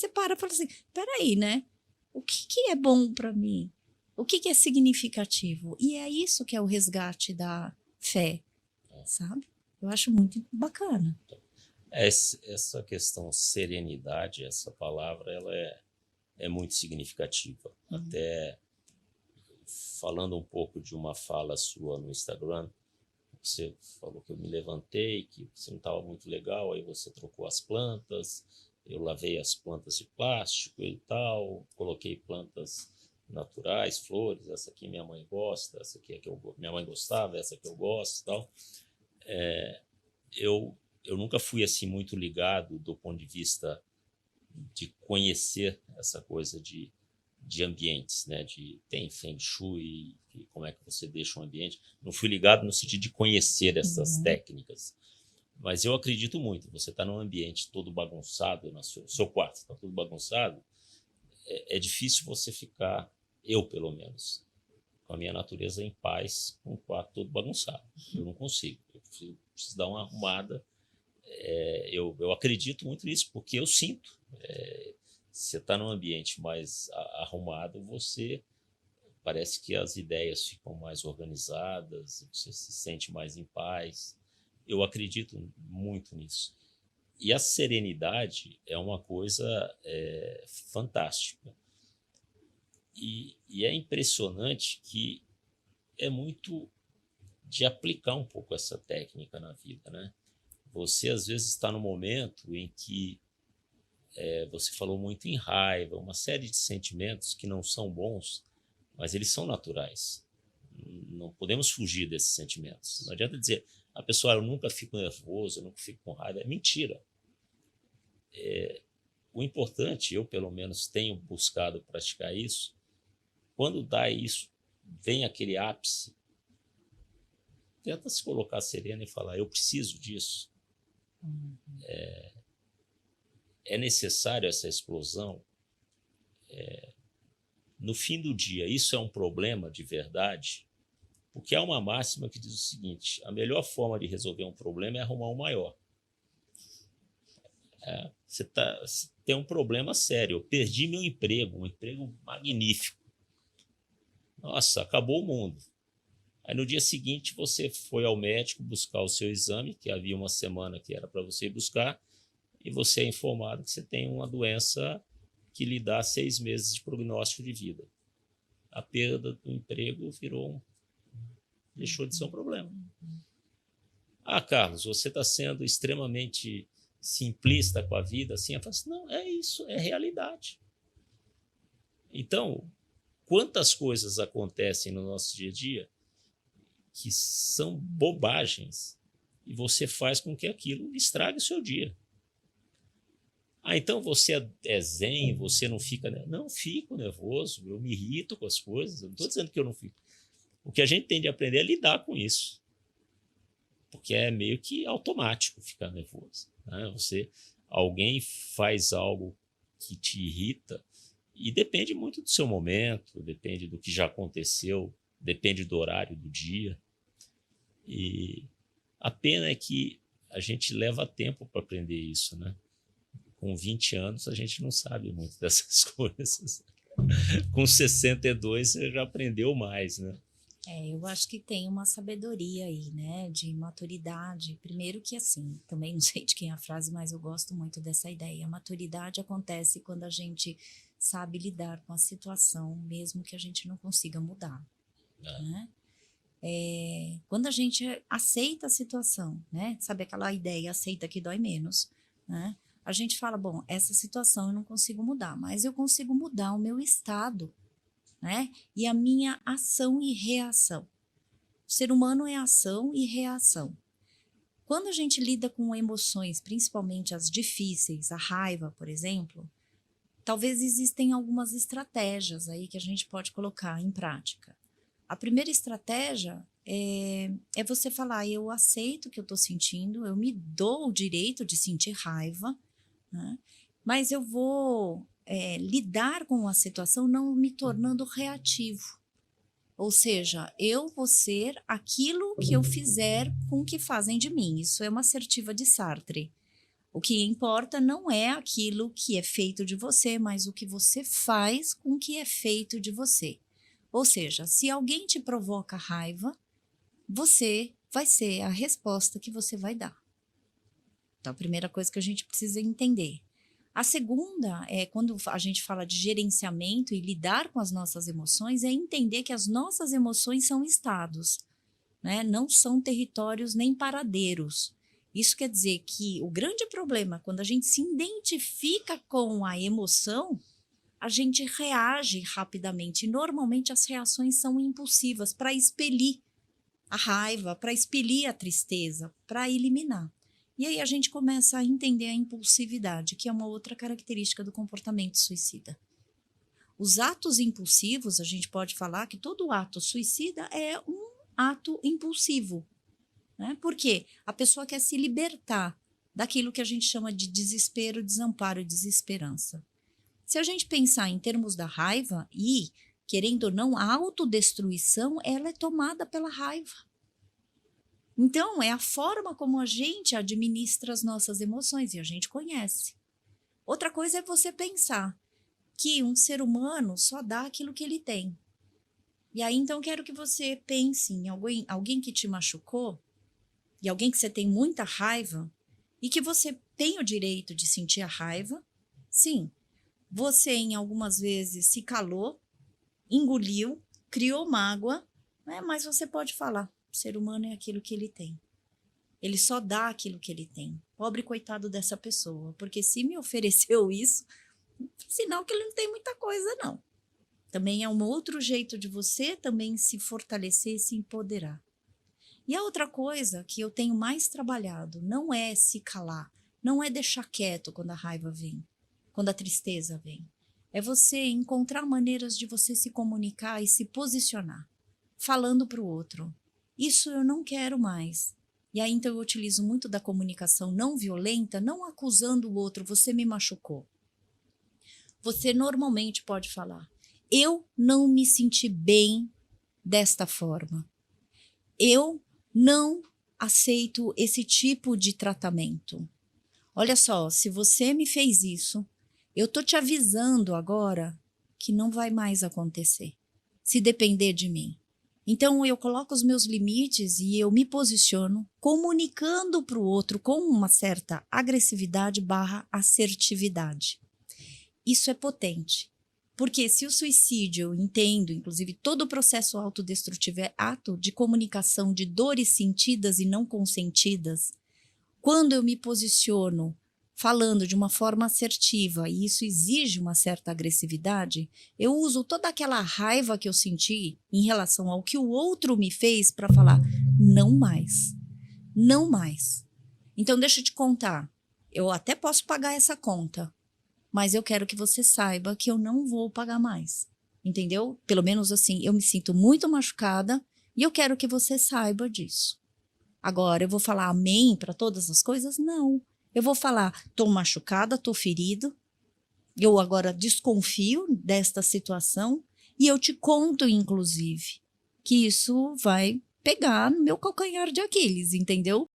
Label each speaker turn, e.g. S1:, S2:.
S1: você para e fala assim, peraí, né? O que é bom para mim? O que é significativo? E é isso que é o resgate da fé, sabe? Eu acho muito bacana.
S2: Essa questão serenidade, essa palavra, ela é muito significativa. Até falando um pouco de uma fala sua no Instagram, você falou que eu me levantei, que você não estava muito legal, aí você trocou as plantas, eu lavei as plantas de plástico e tal, coloquei plantas naturais, flores, essa aqui minha mãe gosta, essa aqui é que minha mãe gostava, essa que eu gosto e tal. Eu nunca fui assim muito ligado do ponto de vista de conhecer essa coisa de ambientes, né? Tem Feng Shui, como é que você deixa um ambiente. Não fui ligado no sentido de conhecer essas técnicas, mas eu acredito muito. Você está num ambiente todo bagunçado, no seu quarto está todo bagunçado, é difícil você ficar, eu pelo menos, com a minha natureza em paz, com o quarto todo bagunçado. Eu não consigo. Eu preciso dar uma arrumada. Eu acredito muito nisso, porque eu sinto. Você está num ambiente mais arrumado, você parece que as ideias ficam mais organizadas, você se sente mais em paz. Eu acredito muito nisso. E a serenidade é uma coisa fantástica. E é impressionante que é muito de aplicar um pouco essa técnica na vida, né? Você, às vezes, está no momento em que você falou muito em raiva, uma série de sentimentos que não são bons, mas eles são naturais. Não podemos fugir desses sentimentos. Não adianta dizer, a pessoa, eu nunca fico nervoso, eu nunca fico com raiva. É mentira. O importante, eu pelo menos tenho buscado praticar isso, quando dá isso, vem aquele ápice, tenta se colocar sereno e falar, eu preciso disso. É necessário essa explosão. No fim do dia, isso é um problema de verdade, porque há uma máxima que diz o seguinte, a melhor forma de resolver um problema é arrumar um maior. Você tem um problema sério, eu perdi meu emprego, um emprego magnífico. Nossa, acabou o mundo. Aí no dia seguinte você foi ao médico buscar o seu exame, que havia uma semana que era para você ir buscar, e você é informado que você tem uma doença que lhe dá 6 meses de prognóstico de vida. A perda do emprego deixou de ser um problema. Ah, Carlos, você está sendo extremamente simplista com a vida, assim? Eu falo assim, não, é isso, é realidade. Então, quantas coisas acontecem no nosso dia a dia que são bobagens e você faz com que aquilo estrague o seu dia. Ah, então você é zen, você não fica... Não fico nervoso, eu me irrito com as coisas, eu não estou dizendo que eu não fico. O que a gente tem de aprender é lidar com isso, porque é meio que automático ficar nervoso, né? Alguém faz algo que te irrita e depende muito do seu momento, depende do que já aconteceu, depende do horário do dia. E a pena é que a gente leva tempo para aprender isso, né? Com 20 anos a gente não sabe muito dessas coisas. Com 62 você já aprendeu mais, né?
S1: Eu acho que tem uma sabedoria aí, né, de maturidade. Primeiro que assim, também não sei de quem é a frase, mas eu gosto muito dessa ideia. A maturidade acontece quando a gente sabe lidar com a situação, mesmo que a gente não consiga mudar, né? Quando a gente aceita a situação, né? Sabe aquela ideia, aceita que dói menos, né? A gente fala, bom, essa situação eu não consigo mudar, mas eu consigo mudar o meu estado, né? E a minha ação e reação. O ser humano é ação e reação. Quando a gente lida com emoções, principalmente as difíceis, a raiva, por exemplo, talvez existem algumas estratégias aí que a gente pode colocar em prática. A primeira estratégia é você falar, eu aceito o que eu estou sentindo, eu me dou o direito de sentir raiva, né? Mas eu vou lidar com a situação não me tornando reativo. Ou seja, eu vou ser aquilo que eu fizer com o que fazem de mim. Isso é uma assertiva de Sartre. O que importa não é aquilo que é feito de você, mas o que você faz com o que é feito de você. Ou seja, se alguém te provoca raiva, você vai ser a resposta que você vai dar. Então, a primeira coisa que a gente precisa entender. A segunda é, quando a gente fala de gerenciamento e lidar com as nossas emoções, é entender que as nossas emoções são estados, né? Não são territórios nem paradeiros. Isso quer dizer que o grande problema, quando a gente se identifica com a emoção, a gente reage rapidamente. E normalmente as reações são impulsivas para expelir a raiva, para expelir a tristeza, para eliminar. E aí a gente começa a entender a impulsividade, que é uma outra característica do comportamento suicida. Os atos impulsivos, a gente pode falar que todo ato suicida é um ato impulsivo. Né? Por quê? A pessoa quer se libertar daquilo que a gente chama de desespero, desamparo e desesperança. Se a gente pensar em termos da raiva e, querendo ou não, a autodestruição, ela é tomada pela raiva. Então, é a forma como a gente administra as nossas emoções e a gente conhece. Outra coisa é você pensar que um ser humano só dá aquilo que ele tem. E aí, então, quero que você pense em alguém que te machucou e alguém que você tem muita raiva e que você tem o direito de sentir a raiva. Sim, você em algumas vezes se calou, engoliu, criou mágoa, né? Mas você pode falar, o ser humano é aquilo que ele tem. Ele só dá aquilo que ele tem. Pobre coitado dessa pessoa, porque se me ofereceu isso, sinal que ele não tem muita coisa, não. Também é um outro jeito de você também se fortalecer e se empoderar. E a outra coisa que eu tenho mais trabalhado não é se calar, não é deixar quieto quando a raiva vem, quando a tristeza vem. É você encontrar maneiras de você se comunicar e se posicionar, falando para o outro. Isso eu não quero mais. E aí então eu utilizo muito da comunicação não violenta, não acusando o outro, você me machucou. Você normalmente pode falar, eu não me senti bem desta forma. Eu não aceito esse tipo de tratamento. Olha só, se você me fez isso, eu tô te avisando agora que não vai mais acontecer, se depender de mim. Então eu coloco os meus limites e eu me posiciono comunicando para o outro com uma certa agressividade / assertividade. Isso é potente. Porque se o suicídio, eu entendo, inclusive todo o processo autodestrutivo é ato de comunicação de dores sentidas e não consentidas, quando eu me posiciono falando de uma forma assertiva e isso exige uma certa agressividade, eu uso toda aquela raiva que eu senti em relação ao que o outro me fez para falar, não mais, não mais. Então deixa eu te contar, eu até posso pagar essa conta, mas eu quero que você saiba que eu não vou pagar mais, entendeu? Pelo menos assim, eu me sinto muito machucada e eu quero que você saiba disso. Agora, eu vou falar amém para todas as coisas? Não. Eu vou falar, estou machucada, estou ferido, eu agora desconfio desta situação e eu te conto, inclusive, que isso vai pegar no meu calcanhar de Aquiles, entendeu?